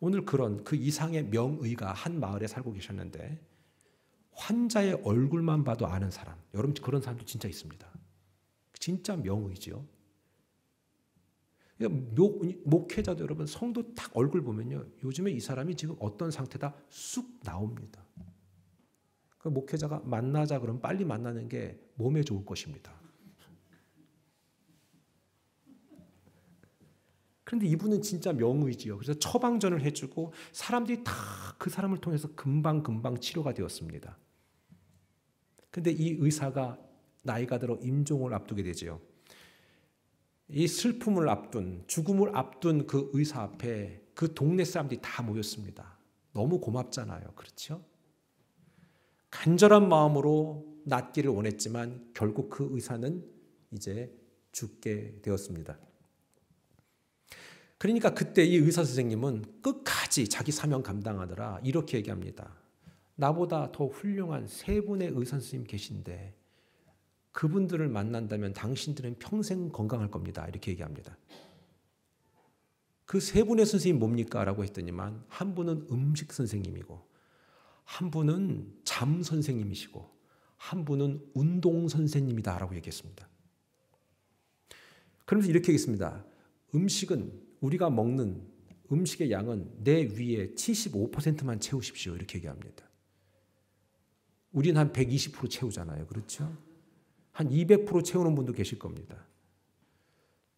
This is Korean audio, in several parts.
오늘 그런 그 이상의 명의가 한 마을에 살고 계셨는데 환자의 얼굴만 봐도 아는 사람, 여러분 그런 사람도 진짜 있습니다. 진짜 명의죠. 목회자도 여러분 성도 딱 얼굴 보면요, 요즘에 이 사람이 지금 어떤 상태다 쑥 나옵니다. 그 목회자가 만나자 그러면 빨리 만나는 게 몸에 좋을 것입니다. 그런데 이분은 진짜 명의지요. 그래서 처방전을 해주고 사람들이 다 그 사람을 통해서 금방 치료가 되었습니다. 그런데 이 의사가 나이가 들어 임종을 앞두게 되죠. 이 슬픔을 앞둔, 죽음을 앞둔 그 의사 앞에 그 동네 사람들이 다 모였습니다. 너무 고맙잖아요. 그렇죠? 간절한 마음으로 낫기를 원했지만 결국 그 의사는 이제 죽게 되었습니다. 그러니까 그때 이 의사 선생님은 끝까지 자기 사명 감당하느라 이렇게 얘기합니다. 나보다 더 훌륭한 세 분의 의사 선생님 계신데 그분들을 만난다면 당신들은 평생 건강할 겁니다. 이렇게 얘기합니다. 그 세 분의 선생님 뭡니까? 라고 했더니만 한 분은 음식 선생님이고 한 분은 잠 선생님이시고 한 분은 운동 선생님이다 라고 얘기했습니다. 그러면서 이렇게 얘기했습니다. 음식은 우리가 먹는 음식의 양은 내 위에 75%만 채우십시오. 이렇게 얘기합니다. 우리는 한 120% 채우잖아요. 그렇죠? 한 200% 채우는 분도 계실 겁니다.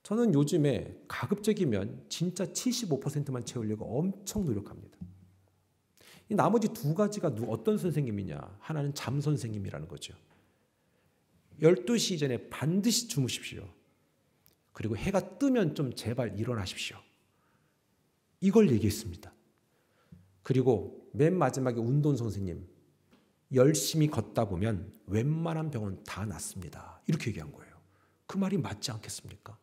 저는 요즘에 가급적이면 진짜 75%만 채우려고 엄청 노력합니다. 이 나머지 두 가지가 어떤 선생님이냐? 하나는 잠 선생님이라는 거죠. 12시 전에 반드시 주무십시오. 그리고 해가 뜨면 좀 제발 일어나십시오. 이걸 얘기했습니다. 그리고 맨 마지막에 운동 선생님, 열심히 걷다 보면 웬만한 병은 다 낫습니다. 이렇게 얘기한 거예요. 그 말이 맞지 않겠습니까?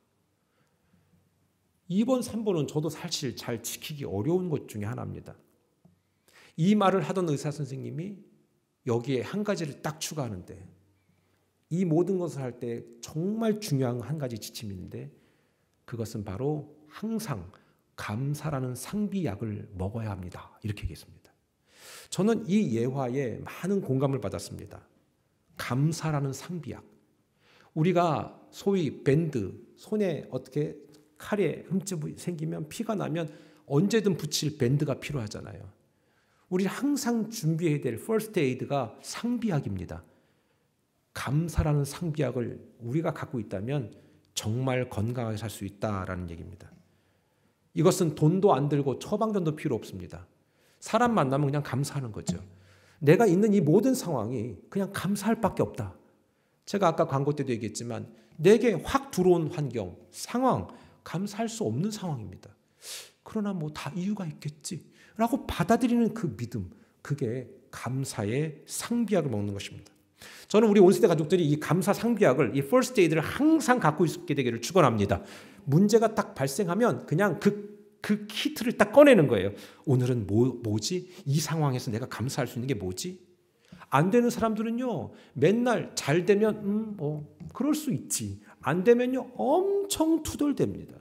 2번, 3번은 저도 사실 잘 지키기 어려운 것 중에 하나입니다. 이 말을 하던 의사 선생님이 여기에 한 가지를 딱 추가하는데 이 모든 것을 할 때 정말 중요한 한 가지 지침이 있는데 그것은 바로 항상 감사라는 상비약을 먹어야 합니다. 이렇게 얘기했습니다. 저는 이 예화에 많은 공감을 받았습니다. 감사라는 상비약. 우리가 소위 밴드, 손에 어떻게 칼에 흠집이 생기면 피가 나면 언제든 붙일 밴드가 필요하잖아요. 우리 항상 준비해야 될 퍼스트 에이드가 상비약입니다. 감사라는 상비약을 우리가 갖고 있다면 정말 건강하게 살 수 있다라는 얘기입니다. 이것은 돈도 안 들고 처방전도 필요 없습니다. 사람 만나면 그냥 감사하는 거죠. 내가 있는 이 모든 상황이 그냥 감사할 밖에 없다. 제가 아까 광고 때도 얘기했지만 내게 확 들어온 환경, 상황, 감사할 수 없는 상황입니다. 그러나 뭐 다 이유가 있겠지라고 받아들이는 그 믿음, 그게 감사의 상비약을 먹는 것입니다. 저는 우리 온세대 가족들이 이 감사 상비약을, 이 퍼스트 에이드를 항상 갖고 있게 되기를 축원합니다. 문제가 딱 발생하면 그냥 그 키트를 딱 꺼내는 거예요. 오늘은 뭐지? 이 상황에서 내가 감사할 수 있는 게 뭐지? 안 되는 사람들은요, 맨날 잘 되면 그럴 수 있지. 안 되면요, 엄청 투덜댑니다.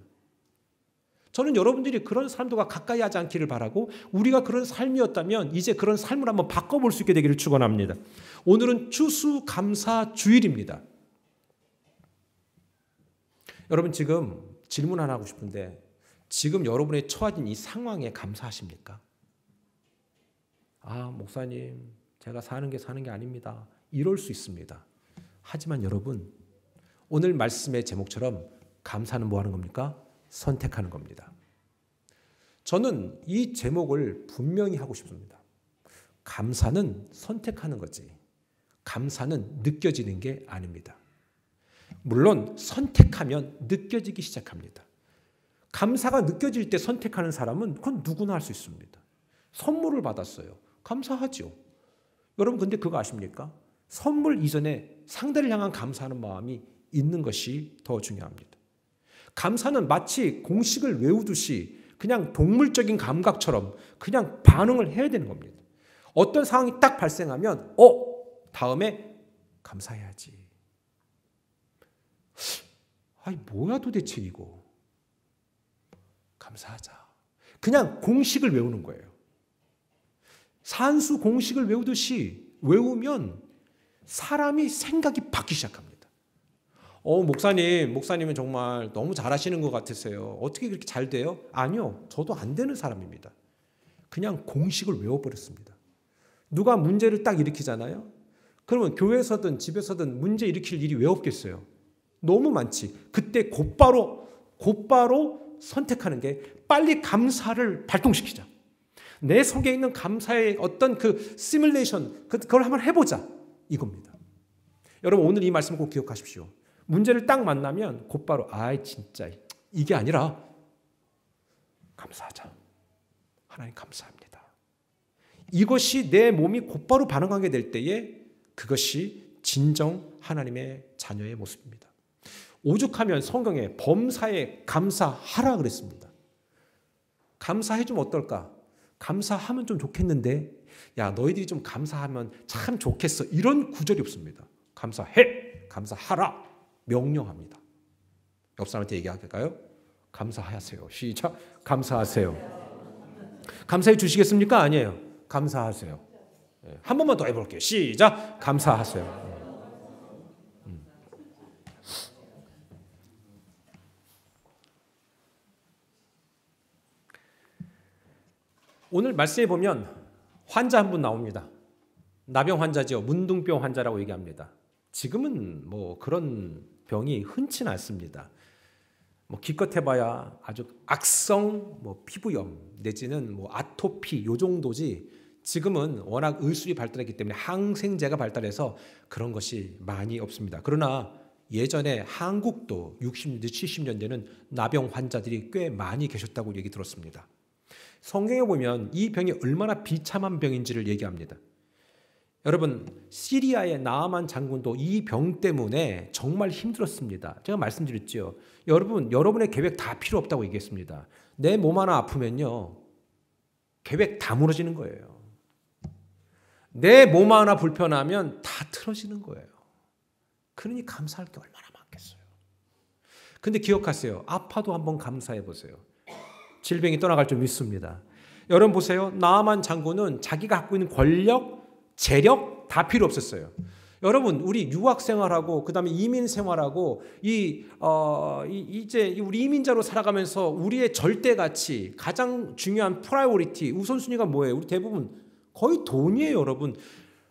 저는 여러분들이 그런 사람들과 가까이 하지 않기를 바라고 우리가 그런 삶이었다면 이제 그런 삶을 한번 바꿔볼 수 있게 되기를 축원합니다. 오늘은 추수감사 주일입니다. 여러분 지금 질문 하나 하고 싶은데 지금 여러분의 처해진 이 상황에 감사하십니까? 아, 목사님 제가 사는 게 아닙니다. 이럴 수 있습니다. 하지만 여러분 오늘 말씀의 제목처럼 감사는 뭐 하는 겁니까? 선택하는 겁니다. 저는 이 제목을 분명히 하고 싶습니다. 감사는 선택하는 거지. 감사는 느껴지는 게 아닙니다. 물론 선택하면 느껴지기 시작합니다. 감사가 느껴질 때 선택하는 사람은 그건 누구나 할 수 있습니다. 선물을 받았어요. 감사하죠. 여러분 근데 그거 아십니까? 선물 이전에 상대를 향한 감사하는 마음이 있는 것이 더 중요합니다. 감사는 마치 공식을 외우듯이 그냥 동물적인 감각처럼 그냥 반응을 해야 되는 겁니다. 어떤 상황이 딱 발생하면 다음에 감사해야지. 아니 뭐야 도대체 이거. 감사하자. 그냥 공식을 외우는 거예요. 산수 공식을 외우듯이 외우면 사람이 생각이 바뀌기 시작합니다. 목사님은 정말 너무 잘하시는 것 같으세요. 어떻게 그렇게 잘 돼요? 아니요, 저도 안 되는 사람입니다. 그냥 공식을 외워버렸습니다. 누가 문제를 딱 일으키잖아요. 그러면 교회에서든 집에서든 문제 일으킬 일이 왜 없겠어요? 너무 많지. 그때 곧바로 선택하는 게 빨리 감사를 발동시키자. 내 속에 있는 감사의 어떤 그 시뮬레이션, 그걸 한번 해보자. 이겁니다. 여러분, 오늘 이 말씀 꼭 기억하십시오. 문제를 딱 만나면 곧바로 진짜 이게 아니라 감사하자. 하나님 감사합니다. 이것이 내 몸이 곧바로 반응하게 될 때에 그것이 진정 하나님의 자녀의 모습입니다. 오죽하면 성경에 범사에 감사하라 그랬습니다. 감사해주면 어떨까? 감사하면 좀 좋겠는데, 야, 너희들이 좀 감사하면 참 좋겠어. 이런 구절이 없습니다. 감사해, 감사하라. 명령합니다. 옆 사람한테 얘기할까요? 감사하세요. 시작. 감사하세요. 감사해 주시겠습니까? 아니에요. 감사하세요. 한 번만 더 해볼게요. 시작. 감사하세요. 오늘 말씀에 보면 환자 한 분 나옵니다. 나병 환자죠. 문둥병 환자라고 얘기합니다. 지금은 뭐 그런 병이 흔치는 않습니다. 뭐 기껏 해봐야 아주 악성 피부염 내지는 아토피 요 정도지, 지금은 워낙 의술이 발달했기 때문에 항생제가 발달해서 그런 것이 많이 없습니다. 그러나 예전에 한국도 60년대 70년대는 나병 환자들이 꽤 많이 계셨다고 얘기 들었습니다. 성경에 보면 이 병이 얼마나 비참한 병인지를 얘기합니다. 여러분, 시리아의 나아만 장군도 이 병 때문에 정말 힘들었습니다. 제가 말씀드렸죠. 여러분의 계획 다 필요 없다고 얘기했습니다. 내 몸 하나 아프면요, 계획 다 무너지는 거예요. 내 몸 하나 불편하면 다 틀어지는 거예요. 그러니 감사할 게 얼마나 많겠어요. 근데 기억하세요. 아파도 한번 감사해 보세요. 질병이 떠나갈 줄 믿습니다. 여러분 보세요. 나아만 장군은 자기가 갖고 있는 권력, 재력 다 필요 없었어요. 여러분, 우리 유학 생활하고 그다음에 이민 생활하고 이제 우리 이민자로 살아가면서 우리의 절대 가치, 가장 중요한 프라이오리티, 우선순위가 뭐예요? 우리 대부분 거의 돈이에요, 여러분.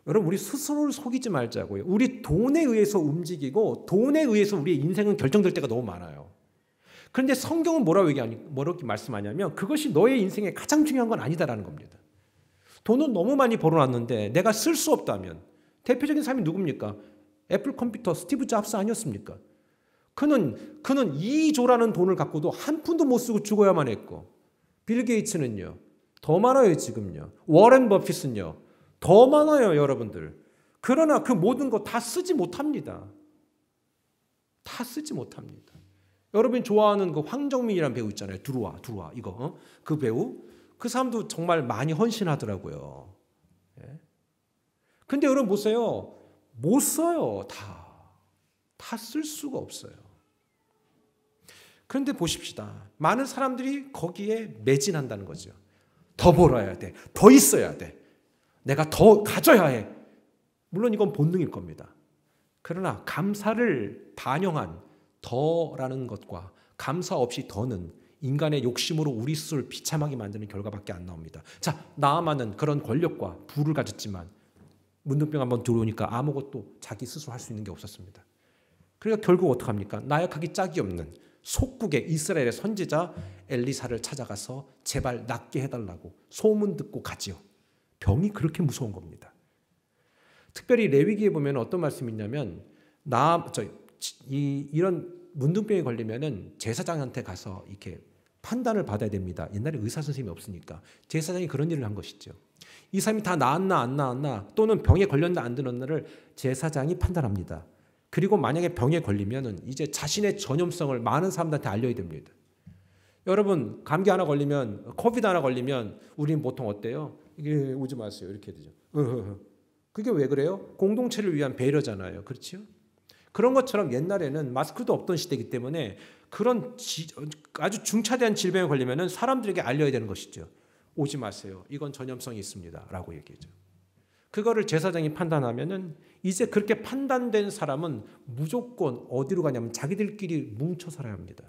우리 스스로를 속이지 말자고요. 우리 돈에 의해서 움직이고 돈에 의해서 우리의 인생은 결정될 때가 너무 많아요. 그런데 성경은 뭐라고 말씀하냐면 그것이 너의 인생에 가장 중요한 건 아니다라는 겁니다. 돈은 너무 많이 벌어놨는데 내가 쓸 수 없다면, 대표적인 사람이 누굽니까? 애플 컴퓨터 스티브 잡스 아니었습니까? 그는 2조라는 돈을 갖고도 한 푼도 못 쓰고 죽어야만 했고, 빌 게이츠는요 더 많아요. 지금요 워렌 버핏은요 더 많아요, 여러분들. 그러나 그 모든 거 다 쓰지 못합니다. 다 쓰지 못합니다. 여러분이 좋아하는 그 황정민이라는 배우 있잖아요. 두루와 이거 그 배우, 그 사람도 정말 많이 헌신하더라고요. 근데 여러분 보세요. 못 써요. 다 쓸 수가 없어요. 그런데 보십시다. 많은 사람들이 거기에 매진한다는 거죠. 더 벌어야 돼. 더 있어야 돼. 내가 더 가져야 해. 물론 이건 본능일 겁니다. 그러나 감사를 반영한 더라는 것과 감사 없이 더는 인간의 욕심으로 우리 스스로를 비참하게 만드는 결과밖에 안 나옵니다. 자, 나아만은 그런 권력과 부를 가졌지만 문둥병 한번 들어오니까 아무것도 자기 스스로 할 수 있는 게 없었습니다. 그러니까 결국 어떡합니까? 나약하기 짝이 없는 속국의 이스라엘의 선지자 엘리사를 찾아가서 제발 낫게 해달라고 소문 듣고 가지요. 병이 그렇게 무서운 겁니다. 특별히 레위기에 보면 어떤 말씀이 있냐면 이런 문둥병에 걸리면은 제사장한테 가서 이렇게 판단을 받아야 됩니다. 옛날에 의사 선생님이 없으니까 제사장이 그런 일을 한 것이죠. 이 사람이 다 나았나 안 나았나 또는 병에 걸렸나 안 들었나를 제사장이 판단합니다. 그리고 만약에 병에 걸리면은 이제 자신의 전염성을 많은 사람들한테 알려야 됩니다. 여러분, 감기 하나 걸리면, 코비드 하나 걸리면 우리는 보통 어때요? 이게 오지 마세요. 이렇게 되죠. 그게 왜 그래요? 공동체를 위한 배려잖아요. 그렇죠? 그런 것처럼 옛날에는 마스크도 없던 시대이기 때문에 그런 아주 중차대한 질병에 걸리면 사람들에게 알려야 되는 것이죠. 오지 마세요. 이건 전염성이 있습니다. 라고 얘기하죠. 그거를 제사장이 판단하면은 이제 그렇게 판단된 사람은 무조건 어디로 가냐면 자기들끼리 뭉쳐 살아야 합니다.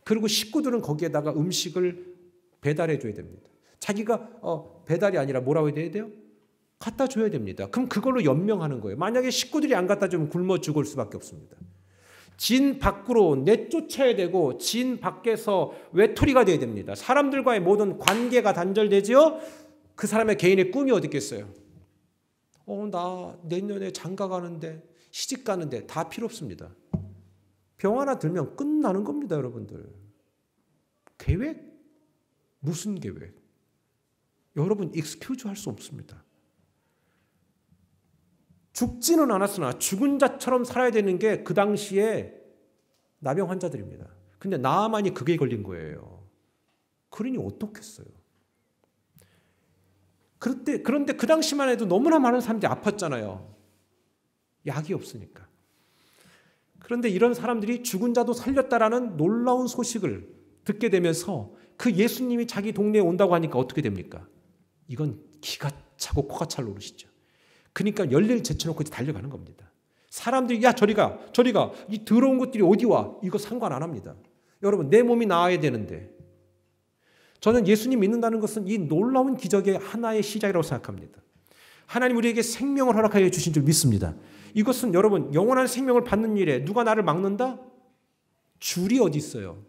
그리고 식구들은 거기에다가 음식을 배달해 줘야 됩니다. 자기가 배달이 아니라 뭐라고 해야 돼요? 갖다 줘야 됩니다. 그럼 그걸로 연명하는 거예요. 만약에 식구들이 안 갖다 주면 굶어 죽을 수밖에 없습니다. 진 밖으로 내쫓아야 되고 진 밖에서 외톨이가 돼야 됩니다. 사람들과의 모든 관계가 단절되지요. 그 사람의 개인의 꿈이 어디 있겠어요? 나 내년에 장가 가는데 시집 가는데 다 필요 없습니다. 병 하나 들면 끝나는 겁니다, 여러분들. 계획? 무슨 계획? 여러분 익스큐즈 할 수 없습니다. 죽지는 않았으나 죽은 자처럼 살아야 되는 게 그 당시에 나병 환자들입니다. 근데 나만이 그게 걸린 거예요. 그러니 어떻겠어요? 그런데 그 당시만 해도 너무나 많은 사람들이 아팠잖아요. 약이 없으니까. 그런데 이런 사람들이 죽은 자도 살렸다라는 놀라운 소식을 듣게 되면서 그 예수님이 자기 동네에 온다고 하니까 어떻게 됩니까? 이건 기가 차고 코가 찰 노릇이죠. 그러니까 열일 제쳐놓고 달려가는 겁니다. 사람들이 야 저리 가 이 더러운 것들이 어디 와? 이거 상관 안 합니다. 여러분 내 몸이 나아야 되는데 저는 예수님 믿는다는 것은 이 놀라운 기적의 하나의 시작이라고 생각합니다. 하나님 우리에게 생명을 허락하여 주신 줄 믿습니다. 이것은 여러분 영원한 생명을 받는 일에 누가 나를 막는다? 줄이 어디 있어요?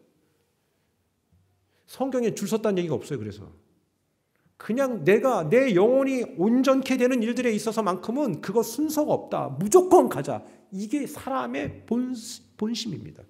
성경에 줄 섰다는 얘기가 없어요. 그래서 그냥 내가 내 영혼이 온전케 되는 일들에 있어서만큼은 그거 순서가 없다. 무조건 가자. 이게 사람의 본심입니다.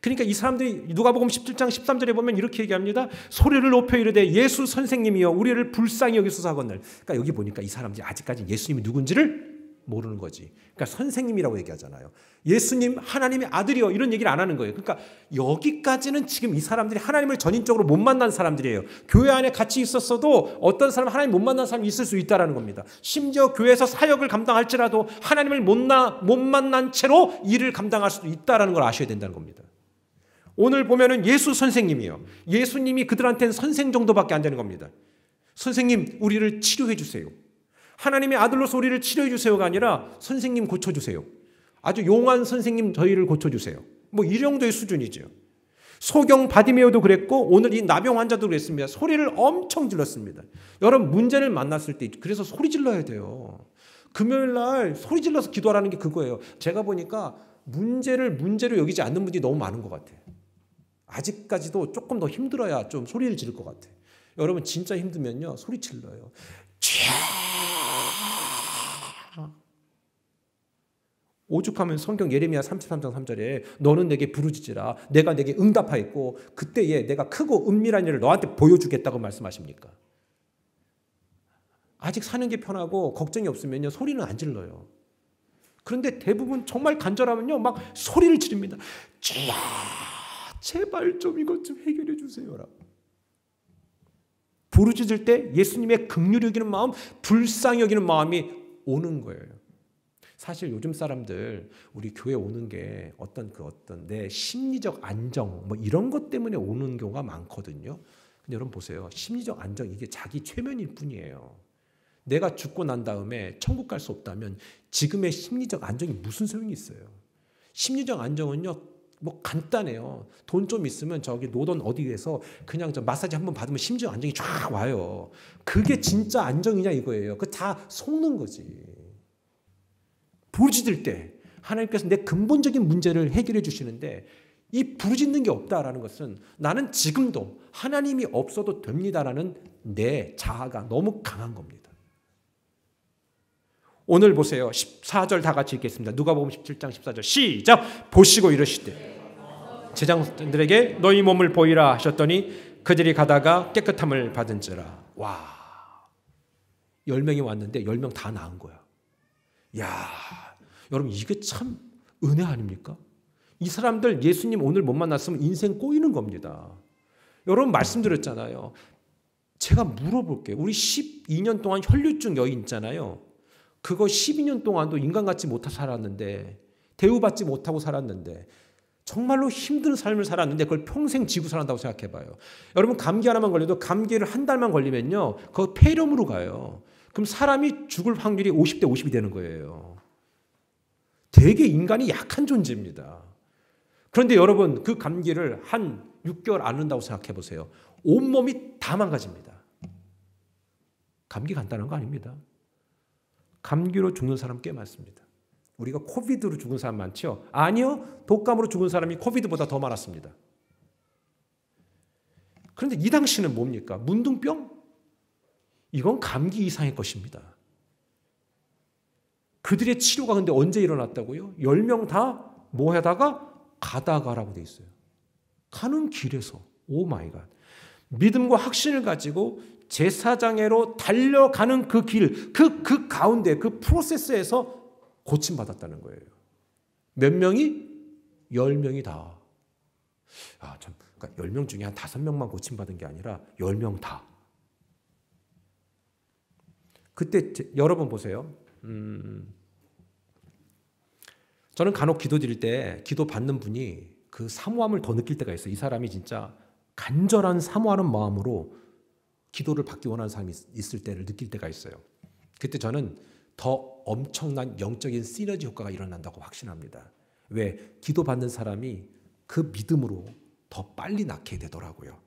그러니까 이 사람들이 누가복음 17장 13절에 보면 이렇게 얘기합니다. 소리를 높여 이르되 예수 선생님이여 우리를 불쌍히 여기소서 하거늘. 그러니까 여기 보니까 이 사람들이 아직까지 예수님이 누군지를 모르는 거지. 그러니까 선생님이라고 얘기하잖아요. 예수님 하나님의 아들이요 이런 얘기를 안 하는 거예요. 그러니까 여기까지는 지금 이 사람들이 하나님을 전인적으로 못 만난 사람들이에요. 교회 안에 같이 있었어도 어떤 사람 하나님 못 만난 사람이 있을 수 있다는 겁니다. 심지어 교회에서 사역을 감당할지라도 하나님을 못 만난 채로 일을 감당할 수도 있다는 걸 아셔야 된다는 겁니다. 오늘 보면은 예수 선생님이요. 예수님이 그들한테는 선생 정도밖에 안 되는 겁니다. 선생님 우리를 치료해 주세요. 하나님의 아들로서 우리를 치료해 주세요가 아니라 선생님 고쳐주세요. 아주 용한 선생님 저희를 고쳐주세요. 뭐 이 정도의 수준이죠. 소경 바디메오도 그랬고 오늘 이 나병 환자도 그랬습니다. 소리를 엄청 질렀습니다. 여러분 문제를 만났을 때 그래서 소리 질러야 돼요. 금요일 날 소리 질러서 기도하라는 게 그거예요. 제가 보니까 문제로 여기지 않는 분들이 너무 많은 것 같아요. 아직까지도 조금 더 힘들어야 좀 소리를 지를 것 같아요. 여러분 진짜 힘들면요 소리 질러요. 오죽하면 성경 예레미야 33장 3절에 너는 내게 부르짖으라 내가 내게 응답하였고 그때에 내가 크고 은밀한 일을 너한테 보여주겠다고 말씀하십니까? 아직 사는 게 편하고 걱정이 없으면요 소리는 안 질러요. 그런데 대부분 정말 간절하면요 막 소리를 지릅니다. 주야 제발 좀 이것 좀 해결해 주세요라고. 부르짖을 때 예수님의 긍휼히 여기는 마음, 불쌍히 여기는 마음이 오는 거예요. 사실 요즘 사람들 우리 교회 오는 게 어떤 내 심리적 안정 뭐 이런 것 때문에 오는 경우가 많거든요. 근데 여러분 보세요. 심리적 안정 이게 자기 최면일 뿐이에요. 내가 죽고 난 다음에 천국 갈 수 없다면 지금의 심리적 안정이 무슨 소용이 있어요? 심리적 안정은요. 뭐 간단해요. 돈 좀 있으면 저기 노던 어디에서 그냥 저 마사지 한번 받으면 심리적 안정이 쫙 와요. 그게 진짜 안정이냐 이거예요. 그 다 속는 거지. 부르짖을 때 하나님께서 내 근본적인 문제를 해결해 주시는데 이 부르짖는 게 없다라는 것은 나는 지금도 하나님이 없어도 됩니다라는 내 자아가 너무 강한 겁니다. 오늘 보세요. 14절 다 같이 읽겠습니다. 누가복음 17장 14절 시작. 보시고 이르시되 제장들에게 너희 몸을 보이라 하셨더니 그들이 가다가 깨끗함을 받은지라. 와 10명이 왔는데 10명 다 나은 거야. 야 여러분 이게 참 은혜 아닙니까? 이 사람들 예수님 오늘 못 만났으면 인생 꼬이는 겁니다. 여러분 말씀드렸잖아요. 제가 물어볼게요. 우리 12년 동안 혈류증 여인 있잖아요. 그거 12년 동안도 인간같이 못하고 살았는데 대우받지 못하고 살았는데 정말로 힘든 삶을 살았는데 그걸 평생 지고 살았다고 생각해 봐요. 여러분 감기 하나만 걸려도 감기를 한 달만 걸리면요. 그거 폐렴으로 가요. 그럼 사람이 죽을 확률이 50대 50이 되는 거예요. 되게 인간이 약한 존재입니다. 그런데 여러분 그 감기를 한 6개월 앓는다고 생각해 보세요. 온몸이 다 망가집니다. 감기 간단한 거 아닙니다. 감기로 죽는 사람 꽤 많습니다. 우리가 코비드로 죽은 사람 많죠? 아니요. 독감으로 죽은 사람이 코비드보다 더 많았습니다. 그런데 이 당시는 뭡니까? 문둥병? 이건 감기 이상의 것입니다. 그들의 치료가 근데 언제 일어났다고요? 10명 다 뭐 하다가 가다가라고 돼 있어요. 가는 길에서. 오 마이 갓. 믿음과 확신을 가지고 제사장애로 달려가는 그 길, 그 가운데 그 프로세스에서 고침받았다는 거예요. 몇 명이? 10명이 다. 아, 참, 그러니까 10명 중에 한 5명만 고침받은 게 아니라 10명 다. 그때 여러분 보세요. 저는 간혹 기도 드릴 때 기도 받는 분이 그 사모함을 더 느낄 때가 있어요. 이 사람이 진짜 간절한 사모하는 마음으로 기도를 받기 원하는 사람이 있을 때를 느낄 때가 있어요. 그때 저는 더 엄청난 영적인 시너지 효과가 일어난다고 확신합니다. 왜? 기도 받는 사람이 그 믿음으로 더 빨리 낳게 되더라고요.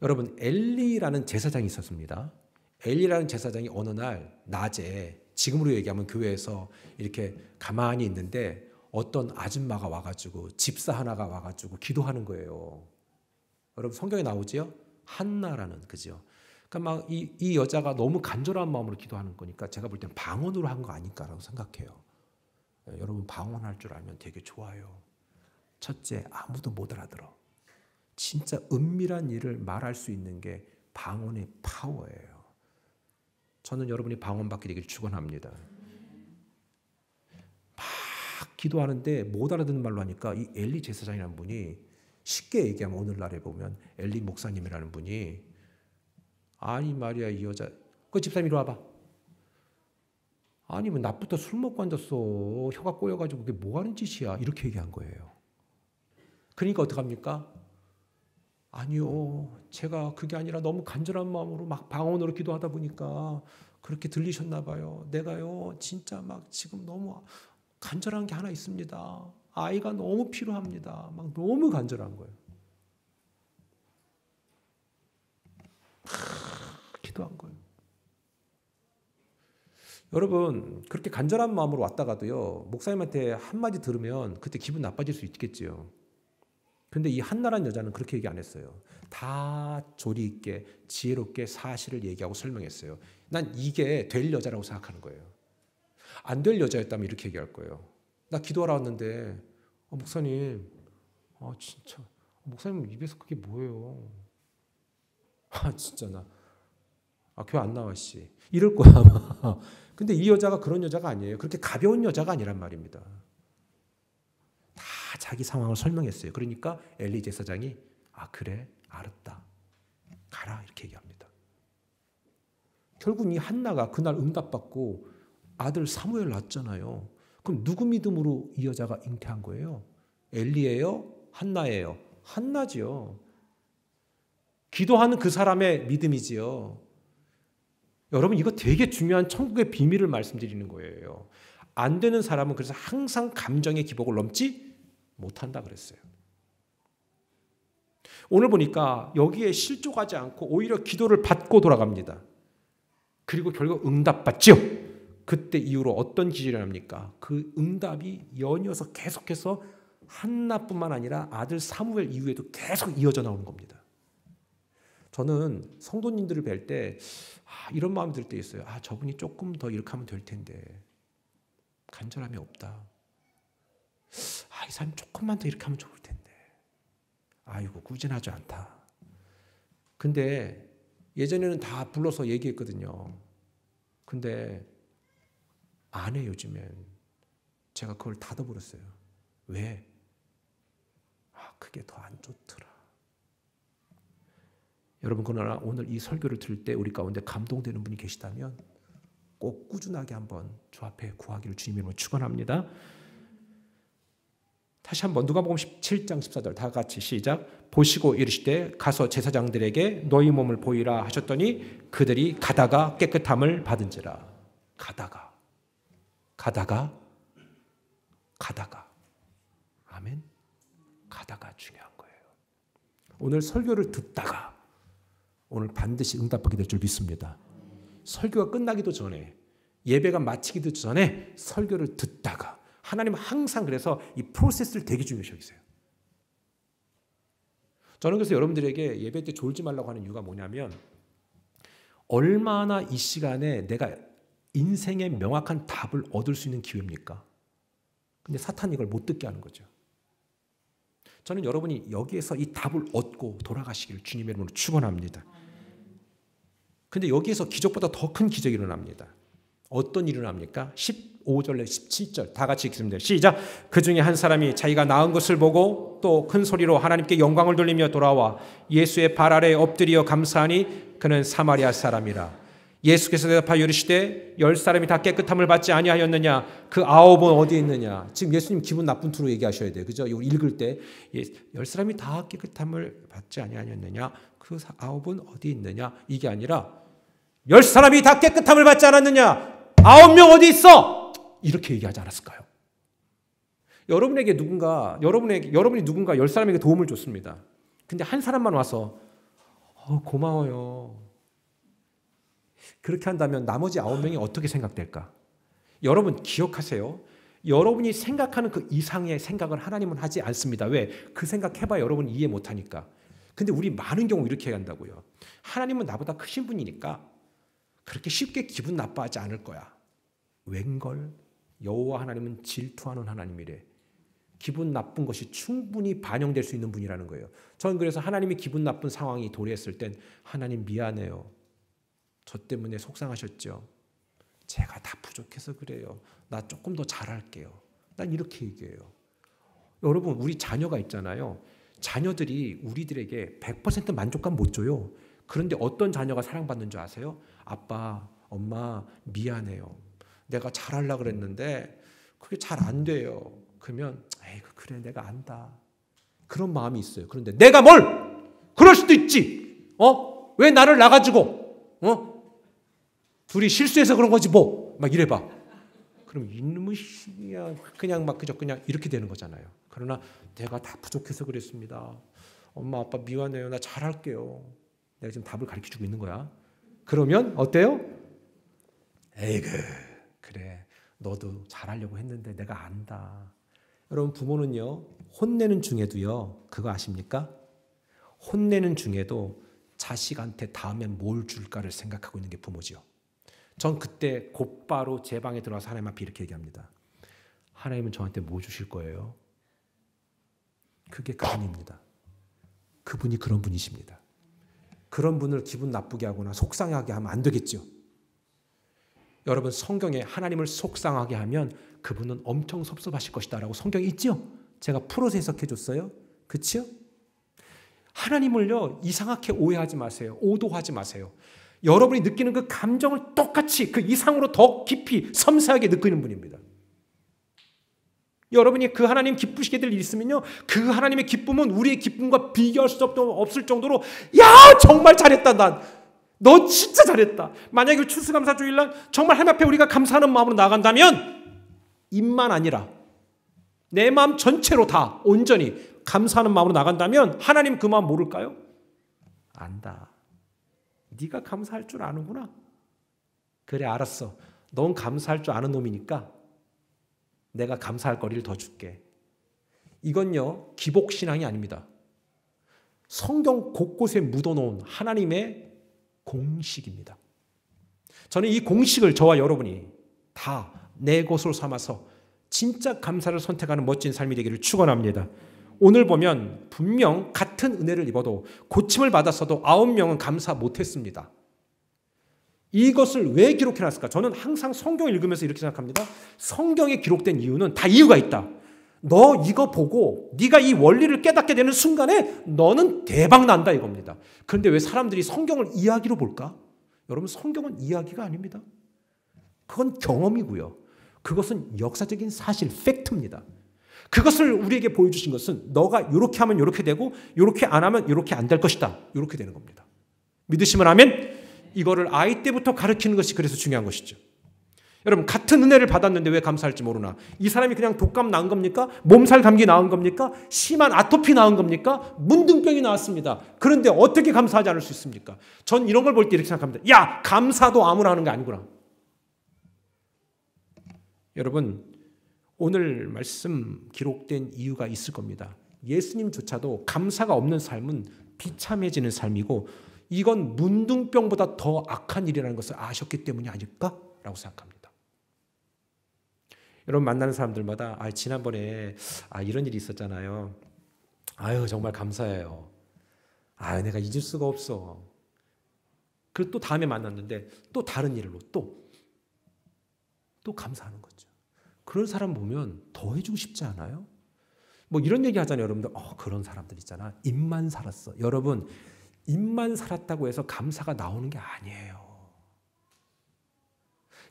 여러분 엘리라는 제사장이 있었습니다. 엘리라는 제사장이 어느 날 낮에 지금으로 얘기하면 교회에서 이렇게 가만히 있는데 어떤 아줌마가 와가지고 집사 하나가 와가지고 기도하는 거예요. 여러분 성경에 나오지요? 한나라는 그죠? 그러니까 막 이 여자가 너무 간절한 마음으로 기도하는 거니까 제가 볼 땐 방언으로 한 거 아닐까라고 생각해요. 여러분 방언할 줄 알면 되게 좋아요. 첫째, 아무도 못 알아들어. 진짜 은밀한 일을 말할 수 있는 게 방언의 파워예요. 저는 여러분이 방언 받게 되길 축원합니다. 막 기도하는데 못 알아듣는 말로 하니까 이 엘리 제사장이라는 분이 쉽게 얘기하면 오늘날에 보면 엘리 목사님이라는 분이 아니 말이야 이 여자 그 집사님 이리 와봐. 아니 뭐 낮부터 술 먹고 앉았어. 혀가 꼬여가지고 그게 뭐 하는 짓이야. 이렇게 얘기한 거예요. 그러니까 어떡합니까? 아니요. 제가 그게 아니라 너무 간절한 마음으로 막 방언으로 기도하다 보니까 그렇게 들리셨나 봐요. 내가요 진짜 막 지금 너무 간절한 게 하나 있습니다. 아이가 너무 필요합니다. 막 너무 간절한 거예요. 기도한 거예요. 여러분 그렇게 간절한 마음으로 왔다가도요 목사님한테 한마디 들으면 그때 기분 나빠질 수 있겠지요. 근데 이 한나라는 여자는 그렇게 얘기 안 했어요. 다 조리 있게 지혜롭게 사실을 얘기하고 설명했어요. 난 이게 될 여자라고 생각하는 거예요. 안 될 여자였다면 이렇게 얘기할 거예요. 나 기도하러 왔는데 목사님 진짜 목사님 입에서 그게 뭐예요? 진짜 나 교회 안 나와 씨 이럴 거야 아마. 근데 이 여자가 그런 여자가 아니에요. 그렇게 가벼운 여자가 아니란 말입니다. 다 자기 상황을 설명했어요. 그러니까 엘리 제사장이 그래 알았다 가라 이렇게 얘기합니다. 결국 이 한나가 그날 응답받고 아들 사무엘 낳았잖아요. 그럼 누구 믿음으로 이 여자가 잉태한 거예요? 엘리예요? 한나예요? 한나지요. 기도하는 그 사람의 믿음이지요. 여러분 이거 되게 중요한 천국의 비밀을 말씀드리는 거예요. 안 되는 사람은 그래서 항상 감정의 기복을 넘지 못한다 그랬어요. 오늘 보니까 여기에 실족하지 않고 오히려 기도를 받고 돌아갑니다. 그리고 결국 응답받죠. 그때 이후로 어떤 기질이 납니까? 그 응답이 연이어서 계속해서 한나뿐만 아니라 아들 사무엘 이후에도 계속 이어져 나오는 겁니다. 저는 성도님들을 뵐 때 이런 마음이 들 때 있어요. 저분이 조금 더 이렇게 하면 될 텐데 간절함이 없다. 이 사람 조금만 더 이렇게 하면 좋을 텐데 아이고 꾸준하지 않다. 근데 예전에는 다 불러서 얘기했거든요. 근데 안 해 요즘엔. 제가 그걸 닫아버렸어요. 왜? 그게 더 안 좋더라. 여러분 그러나 오늘 이 설교를 들을 때 우리 가운데 감동되는 분이 계시다면 꼭 꾸준하게 한번 주 앞에 구하기를 주님의 이름으로 축원합니다. 다시 한번 누가복음 17장 14절 다 같이 시작. 보시고 이르시되 가서 제사장들에게 너희 몸을 보이라 하셨더니 그들이 가다가 깨끗함을 받은지라. 가다가. 아멘. 가다가 중요한 거예요. 오늘 설교를 듣다가 오늘 반드시 응답받게 될 줄 믿습니다. 설교가 끝나기도 전에, 예배가 마치기도 전에 설교를 듣다가, 하나님은 항상 그래서 이 프로세스를 되게 중요시 여기세요. 저는 그래서 여러분들에게 예배 때 졸지 말라고 하는 이유가 뭐냐면, 얼마나 이 시간에 내가 인생의 명확한 답을 얻을 수 있는 기회입니까? 근데 사탄이 이걸 못 듣게 하는 거죠. 저는 여러분이 여기에서 이 답을 얻고 돌아가시기를 주님의 이름으로 축원합니다. 근데 여기에서 기적보다 더 큰 기적이 일어납니다. 어떤 일이 일어납니까? 15절에 17절 다 같이 읽습니다. 시작. 그 중에 한 사람이 자기가 낳은 것을 보고 또 큰 소리로 하나님께 영광을 돌리며 돌아와 예수의 발 아래에 엎드려 감사하니 그는 사마리아 사람이라. 예수께서 대답하여 이르시되 10사람이 다 깨끗함을 받지 아니하였느냐? 그 9은 어디 있느냐? 지금 예수님 기분 나쁜 투로 얘기하셔야 돼요. 그죠? 이거 읽을 때 10사람이 다 깨끗함을 받지 아니하였느냐? 그 9은 어디 있느냐? 이게 아니라 10사람이 다 깨끗함을 받지 않았느냐? 9명 어디 있어? 이렇게 얘기하지 않았을까요? 여러분이 누군가 10사람에게 도움을 줬습니다. 근데 한 사람만 와서 고마워요. 그렇게 한다면 나머지 9명이 어떻게 생각될까? 여러분 기억하세요. 여러분이 생각하는 그 이상의 생각을 하나님은 하지 않습니다. 왜? 그 생각해봐야 여러분 이해 못하니까. 근데 우리 많은 경우 이렇게 한다고요. 하나님은 나보다 크신 분이니까 그렇게 쉽게 기분 나빠하지 않을 거야. 웬걸? 여호와 하나님은 질투하는 하나님이래. 기분 나쁜 것이 충분히 반영될 수 있는 분이라는 거예요. 저는 그래서 하나님이 기분 나쁜 상황이 도래했을 땐 하나님 미안해요. 저 때문에 속상하셨죠. 제가 다 부족해서 그래요. 나 조금 더 잘할게요. 난 이렇게 얘기해요. 여러분 우리 자녀가 있잖아요. 자녀들이 우리들에게 100% 만족감 못 줘요. 그런데 어떤 자녀가 사랑받는 줄 아세요? 아빠, 엄마 미안해요. 내가 잘하려고 그랬는데 그게 잘 안 돼요. 그러면 에이 그래 내가 안다. 그런 마음이 있어요. 그런데 내가 뭘? 그럴 수도 있지. 왜 나를 놔가지고 둘이 실수해서 그런 거지 뭐. 막 이래봐. 그럼 이놈의 그냥 이렇게 되는 거잖아요. 그러나 내가 다 부족해서 그랬습니다. 엄마 아빠 미안해요. 나 잘할게요. 내가 지금 답을 가르쳐주고 있는 거야. 그러면 어때요? 에이그 그래 너도 잘하려고 했는데 내가 안다. 여러분 부모는요 혼내는 중에도요 그거 아십니까? 혼내는 중에도 자식한테 다음엔 뭘 줄까를 생각하고 있는 게 부모지요. 전 그때 곧바로 제 방에 들어와서 하나님 앞에 이렇게 얘기합니다. 하나님은 저한테 뭐 주실 거예요? 그게 그분입니다. 그분이 그런 분이십니다. 그런 분을 기분 나쁘게 하거나 속상하게 하면 안 되겠죠. 여러분 성경에 하나님을 속상하게 하면 그분은 엄청 섭섭하실 것이다 라고 성경에 있죠. 제가 풀어서 해석해 줬어요. 그렇죠? 하나님을요 이상하게 오해하지 마세요. 오도하지 마세요. 여러분이 느끼는 그 감정을 똑같이 그 이상으로 더 깊이 섬세하게 느끼는 분입니다. 여러분이 그 하나님 기쁘시게 될 일이 있으면요 그 하나님의 기쁨은 우리의 기쁨과 비교할 수 없을 정도로 야 정말 잘했다. 너 진짜 잘했다. 만약에 추수감사주일날 정말 하나님 앞에 우리가 감사하는 마음으로 나간다면 입만 아니라 내 마음 전체로 다 온전히 감사하는 마음으로 나간다면 하나님 그 마음 모를까요? 안다. 네가 감사할 줄 아는구나. 그래 알았어. 넌 감사할 줄 아는 놈이니까 내가 감사할 거리를 더 줄게. 이건요 기복신앙이 아닙니다. 성경 곳곳에 묻어놓은 하나님의 공식입니다. 저는 이 공식을 저와 여러분이 다 내 것으로 삼아서 진짜 감사를 선택하는 멋진 삶이 되기를 축원합니다. 오늘 보면 분명 같은 은혜를 입어도 고침을 받았어도 9명은 감사 못했습니다. 이것을 왜 기록해놨을까? 저는 항상 성경을 읽으면서 이렇게 생각합니다. 성경에 기록된 이유는 다 이유가 있다. 너 이거 보고 네가 이 원리를 깨닫게 되는 순간에 너는 대박 난다 이겁니다. 그런데 왜 사람들이 성경을 이야기로 볼까? 여러분 성경은 이야기가 아닙니다. 그건 경험이고요. 그것은 역사적인 사실, 팩트입니다. 그것을 우리에게 보여주신 것은 너가 이렇게 하면 이렇게 되고 이렇게 안 하면 이렇게 안 될 것이다. 이렇게 되는 겁니다. 믿으시면 아멘? 이거를 아이 때부터 가르치는 것이 그래서 중요한 것이죠. 여러분 같은 은혜를 받았는데 왜 감사할지 모르나? 이 사람이 그냥 독감 나은 겁니까? 몸살 감기 나은 겁니까? 심한 아토피 나은 겁니까? 문둥병이 나왔습니다. 그런데 어떻게 감사하지 않을 수 있습니까? 전 이런 걸 볼 때 이렇게 생각합니다. 야, 감사도 아무나 하는 게 아니구나. 여러분 오늘 말씀 기록된 이유가 있을 겁니다. 예수님조차도 감사가 없는 삶은 비참해지는 삶이고 이건 문둥병보다 더 악한 일이라는 것을 아셨기 때문이 아닐까라고 생각합니다. 여러분 만나는 사람들마다 지난번에 이런 일이 있었잖아요. 아유 정말 감사해요. 내가 잊을 수가 없어. 그리고 또 다음에 만났는데 또 다른 일로 또 감사하는 거죠. 그런 사람 보면 더 해주고 싶지 않아요? 뭐 이런 얘기 하잖아요. 여러분들 그런 사람들 있잖아. 입만 살았어. 여러분 입만 살았다고 해서 감사가 나오는 게 아니에요.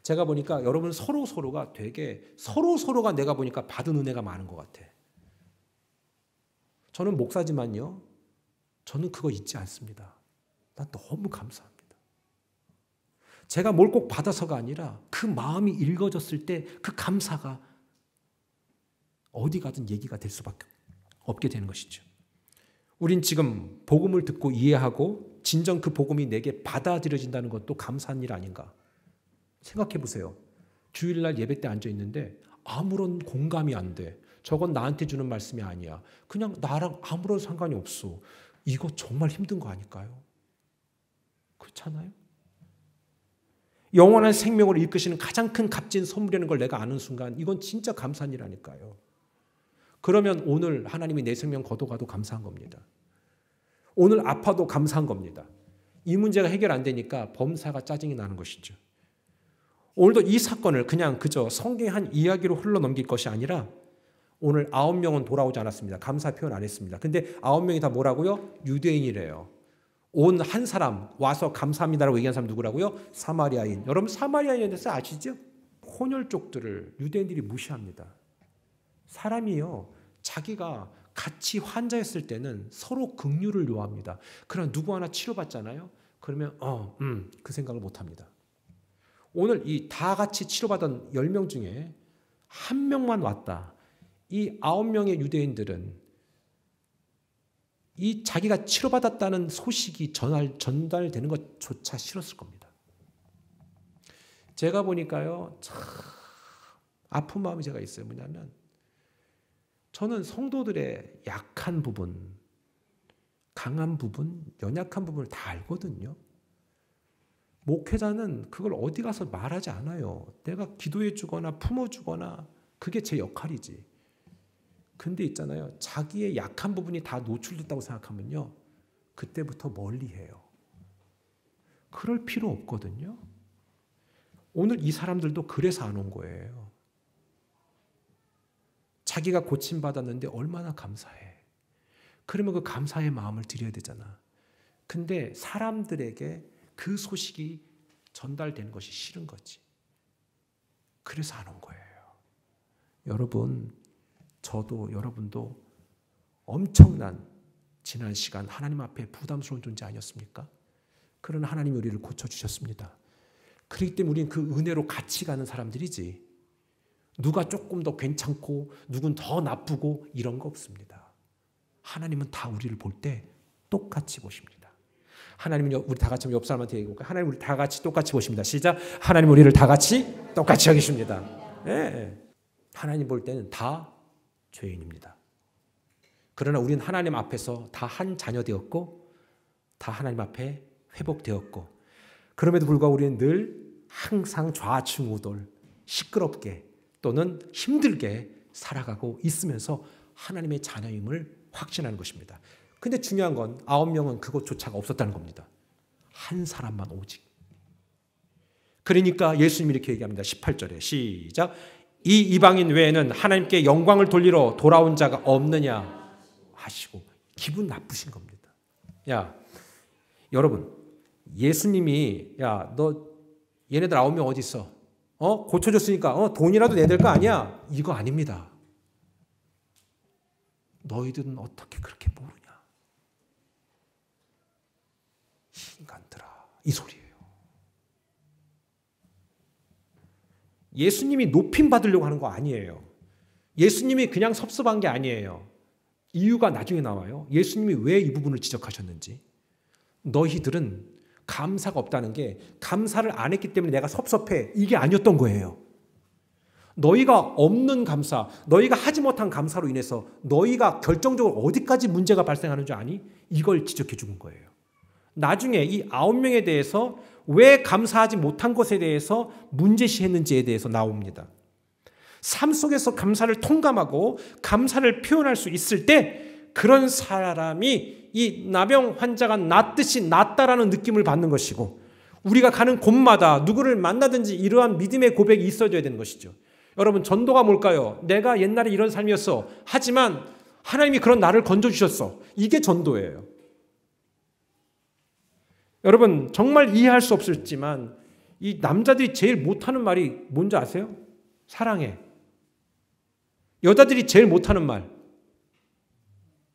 제가 보니까 여러분 서로가 되게 서로가 내가 보니까 받은 은혜가 많은 것 같아. 저는 목사지만요. 저는 그거 잊지 않습니다. 난 너무 감사합니다. 제가 뭘 꼭 받아서가 아니라 그 마음이 읽어졌을 때 그 감사가 어디 가든 얘기가 될 수밖에 없게 되는 것이죠. 우린 지금 복음을 듣고 이해하고 진정 그 복음이 내게 받아들여진다는 것도 감사한 일 아닌가? 생각해 보세요. 주일날 예배 때 앉아 있는데 아무런 공감이 안 돼. 저건 나한테 주는 말씀이 아니야. 그냥 나랑 아무런 상관이 없어. 이거 정말 힘든 거 아닐까요? 그렇잖아요? 영원한 생명을 이끄시는 가장 큰 값진 선물이라는 걸 내가 아는 순간 이건 진짜 감사한 일 아닐까요? 그러면 오늘 하나님이 내 생명 걷어가도 감사한 겁니다. 오늘 아파도 감사한 겁니다. 이 문제가 해결 안 되니까 범사가 짜증이 나는 것이죠. 오늘도 이 사건을 그냥 그저 성경의 한 이야기로 흘러넘길 것이 아니라 오늘 9명은 돌아오지 않았습니다. 감사 표현 안 했습니다. 근데 9명이 다 뭐라고요? 유대인이래요. 온 한 사람 와서 감사합니다라고 얘기한 사람 누구라고요? 사마리아인. 여러분 사마리아인에 대해서 아시죠? 혼혈족들을 유대인들이 무시합니다. 사람이요. 자기가 같이 환자였을 때는 서로 긍휼을 요합니다. 그러나 누구 하나 치료받잖아요. 그러면 그 생각을 못합니다. 오늘 이 다 같이 치료받은 10명 중에 한 명만 왔다. 이 9명의 유대인들은 이 자기가 치료받았다는 소식이 전달되는 것조차 싫었을 겁니다. 제가 보니까요. 참 아픈 마음이 제가 있어요. 뭐냐면 저는 성도들의 약한 부분, 강한 부분, 연약한 부분을 다 알거든요. 목회자는 그걸 어디 가서 말하지 않아요. 내가 기도해 주거나 품어 주거나 그게 제 역할이지. 근데 있잖아요. 자기의 약한 부분이 다 노출됐다고 생각하면요. 그때부터 멀리해요. 그럴 필요 없거든요. 오늘 이 사람들도 그래서 안 온 거예요. 자기가 고침받았는데 얼마나 감사해. 그러면 그 감사의 마음을 드려야 되잖아. 근데 사람들에게 그 소식이 전달되는 것이 싫은 거지. 그래서 안 온 거예요. 여러분, 저도 여러분도 엄청난 지난 시간 하나님 앞에 부담스러운 존재 아니었습니까? 그러나 하나님이 우리를 고쳐주셨습니다. 그렇기 때문에 우리는 그 은혜로 같이 가는 사람들이지. 누가 조금 더 괜찮고 누군 더 나쁘고 이런 거 없습니다. 하나님은 다 우리를 볼 때 똑같이 보십니다. 하나님은 우리 다 같이 옆 사람한테 얘기해볼까요? 하나님 우리 다 같이 똑같이 보십니다. 시작. 하나님 우리를 다 같이 똑같이 여기십니다. 네. 하나님 볼 때는 다 죄인입니다. 그러나 우리는 하나님 앞에서 다 한 자녀 되었고 다 하나님 앞에 회복되었고 그럼에도 불구하고 우리는 늘 항상 좌충우돌 시끄럽게 또는 힘들게 살아가고 있으면서 하나님의 자녀임을 확신하는 것입니다. 근데 중요한 건 9명은 그것조차가 없었다는 겁니다. 한 사람만 오직. 그러니까 예수님이 이렇게 얘기합니다. 18절에 시작. 이 이방인 외에는 하나님께 영광을 돌리러 돌아온 자가 없느냐 하시고 기분 나쁘신 겁니다. 야, 여러분 예수님이 야, 너 얘네들 9명 어디 있어? 고쳐줬으니까 돈이라도 내야 될 거 아니야? 이거 아닙니다. 너희들은 어떻게 그렇게 모르냐? 이 인간들아, 이 소리예요. 예수님이 높임 받으려고 하는 거 아니에요. 예수님이 그냥 섭섭한 게 아니에요. 이유가 나중에 나와요. 예수님이 왜 이 부분을 지적하셨는지. 너희들은 감사가 없다는 게 감사를 안 했기 때문에 내가 섭섭해, 이게 아니었던 거예요. 너희가 없는 감사, 너희가 하지 못한 감사로 인해서 너희가 결정적으로 어디까지 문제가 발생하는 줄 아니? 이걸 지적해 준 거예요. 나중에 이 9명에 대해서 왜 감사하지 못한 것에 대해서 문제시했는지에 대해서 나옵니다. 삶 속에서 감사를 통감하고 감사를 표현할 수 있을 때 그런 사람이 이 나병 환자가 낫듯이 낫다라는 느낌을 받는 것이고, 우리가 가는 곳마다 누구를 만나든지 이러한 믿음의 고백이 있어줘야 되는 것이죠. 여러분, 전도가 뭘까요? 내가 옛날에 이런 삶이었어. 하지만 하나님이 그런 나를 건져주셨어. 이게 전도예요. 여러분, 정말 이해할 수 없을지만 이 남자들이 제일 못하는 말이 뭔지 아세요? 사랑해. 여자들이 제일 못하는 말,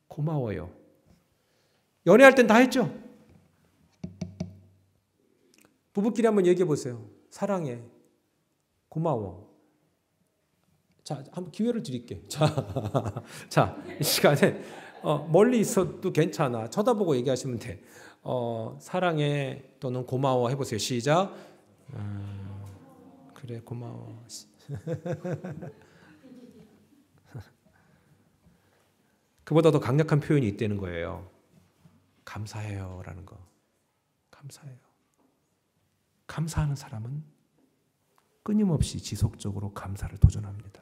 고마워요. 연애할 땐 다 했죠? 부부끼리 한번 얘기해 보세요. 사랑해. 고마워. 자, 한번 기회를 드릴게. 자, 이 시간에 멀리 있어도 괜찮아. 쳐다보고 얘기하시면 돼. 사랑해 또는 고마워 해보세요. 시작. 그래, 고마워. 그보다 더 강력한 표현이 있다는 거예요. 감사해요 라는 거. 감사해요. 감사하는 사람은 끊임없이 지속적으로 감사를 도전합니다.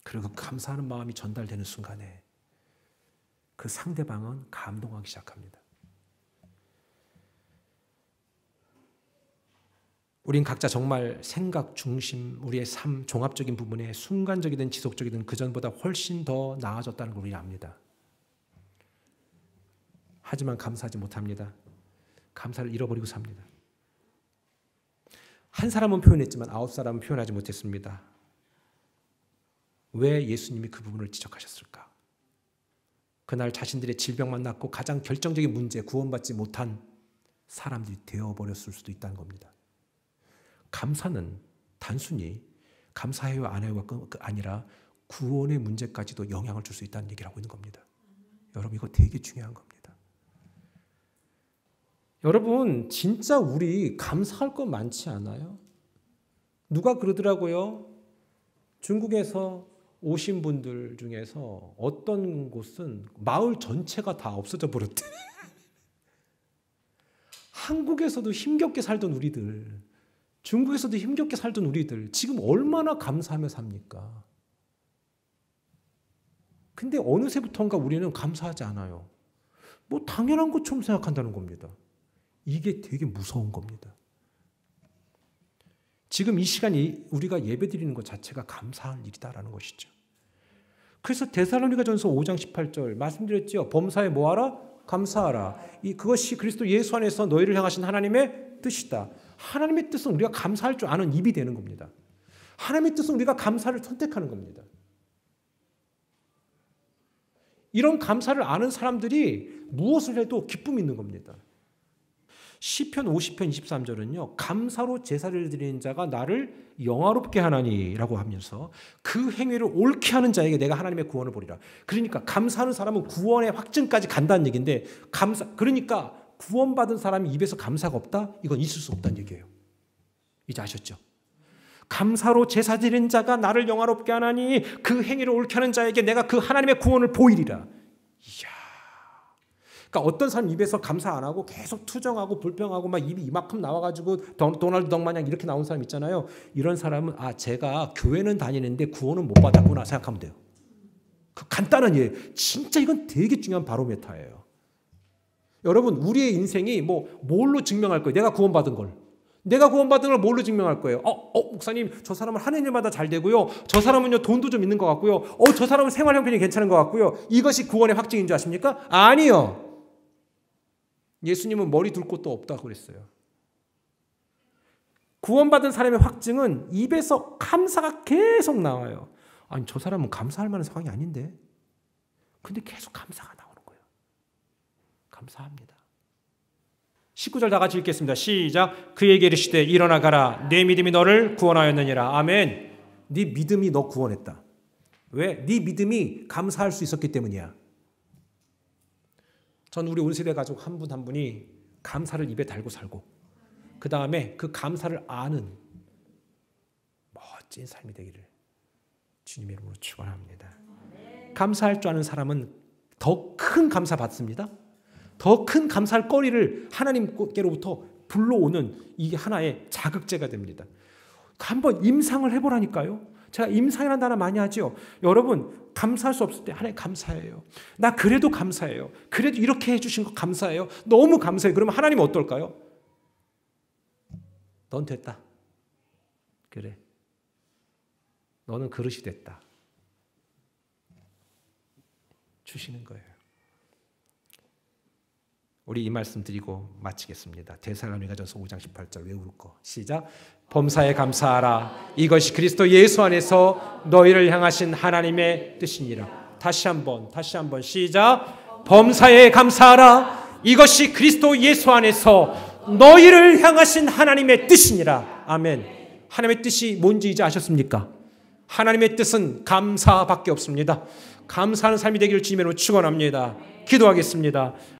그리고 감사하는 마음이 전달되는 순간에 그 상대방은 감동하기 시작합니다. 우린 각자 정말 생각 중심, 우리의 삶 종합적인 부분에 순간적이든 지속적이든 그전보다 훨씬 더 나아졌다는 걸 우리는 압니다. 하지만 감사하지 못합니다. 감사를 잃어버리고 삽니다. 한 사람은 표현했지만 9사람은 표현하지 못했습니다. 왜 예수님이 그 부분을 지적하셨을까? 그날 자신들의 질병만 낫고 가장 결정적인 문제, 구원받지 못한 사람들이 되어버렸을 수도 있다는 겁니다. 감사는 단순히 감사해요 안 해요가 아니라 구원의 문제까지도 영향을 줄 수 있다는 얘기를 하고 있는 겁니다. 여러분, 이거 되게 중요한 겁니다. 여러분, 진짜 우리 감사할 거 많지 않아요? 누가 그러더라고요. 중국에서 오신 분들 중에서 어떤 곳은 마을 전체가 다 없어져 버렸대. 한국에서도 힘겹게 살던 우리들, 중국에서도 힘겹게 살던 우리들 지금 얼마나 감사하며 삽니까? 근데 어느새부턴가 우리는 감사하지 않아요. 뭐 당연한 것처럼 생각한다는 겁니다. 이게 되게 무서운 겁니다. 지금 이 시간이 우리가 예배드리는 것 자체가 감사할 일이다라는 것이죠. 그래서 데살로니가전서 5장 18절 말씀드렸죠. 범사에 뭐하라? 감사하라. 그것이 그리스도 예수 안에서 너희를 향하신 하나님의 뜻이다. 하나님의 뜻은 우리가 감사할 줄 아는 입이 되는 겁니다. 하나님의 뜻은 우리가 감사를 선택하는 겁니다. 이런 감사를 아는 사람들이 무엇을 해도 기쁨이 있는 겁니다. 시편 50편 23절은요. 감사로 제사를 드리는 자가 나를 영화롭게 하나니라고 하면서 그 행위를 옳게 하는 자에게 내가 하나님의 구원을 보리라. 그러니까 감사하는 사람은 구원의 확증까지 간다는 얘기인데, 그러니까 구원받은 사람이 입에서 감사가 없다? 이건 있을 수 없다는 얘기예요. 이제 아셨죠? 감사로 제사 드리는 자가 나를 영화롭게 하나니 그 행위를 옳게 하는 자에게 내가 그 하나님의 구원을 보이리라. 이야. 그러니까 어떤 사람 입에서 감사 안 하고 계속 투정하고 불평하고 막 입이 이만큼 나와가지고 도널드 덕 마냥 이렇게 나온 사람 있잖아요. 이런 사람은 제가 교회는 다니는데 구원은 못 받았구나 생각하면 돼요. 그 간단한 예, 진짜 이건 되게 중요한 바로메타예요. 여러분, 우리의 인생이 뭘로 증명할 거예요? 내가 구원받은 걸. 내가 구원받은 걸 뭘로 증명할 거예요? 목사님, 저 사람은 하는 일마다 잘 되고요. 저 사람은요, 돈도 좀 있는 것 같고요. 저 사람은 생활 형편이 괜찮은 것 같고요. 이것이 구원의 확증인 줄 아십니까? 아니요. 예수님은 머리 둘 곳도 없다고 그랬어요. 구원받은 사람의 확증은 입에서 감사가 계속 나와요. 아니 저 사람은 감사할 만한 상황이 아닌데. 근데 계속 감사가 나오는 거예요. 감사합니다. 19절 다 같이 읽겠습니다. 시작. 그에게 이르시되 일어나 가라. 내 믿음이 너를 구원하였느니라. 아멘. 네 믿음이 너 구원했다. 왜? 네 믿음이 감사할 수 있었기 때문이야. 전 우리 온 세대 가족 한 분 한 분이 감사를 입에 달고 살고 그 다음에 그 감사를 아는 멋진 삶이 되기를 주님의 이름으로 축원합니다. 감사할 줄 아는 사람은 더 큰 감사 받습니다. 더 큰 감사할 거리를 하나님께로부터 불러오는 이게 하나의 자극제가 됩니다. 한번 임상을 해보라니까요. 제가 임상이라는 단어 많이 하죠. 여러분 감사할 수 없을 때 하나님 감사해요. 나 그래도 감사해요. 그래도 이렇게 해주신 거 감사해요. 너무 감사해요. 그러면 하나님은 어떨까요? 넌 됐다. 그래. 너는 그릇이 됐다. 주시는 거예요. 우리 이 말씀 드리고 마치겠습니다. 데살로니가전서 5장 18절 외울 거. 시작. 범사에 감사하라. 이것이 그리스도 예수 안에서 너희를 향하신 하나님의 뜻이니라. 다시 한번 시작. 범사에 감사하라. 이것이 그리스도 예수 안에서 너희를 향하신 하나님의 뜻이니라. 아멘. 하나님의 뜻이 뭔지 이제 아셨습니까? 하나님의 뜻은 감사밖에 없습니다. 감사하는 삶이 되기를 주님으로 축원합니다. 기도하겠습니다.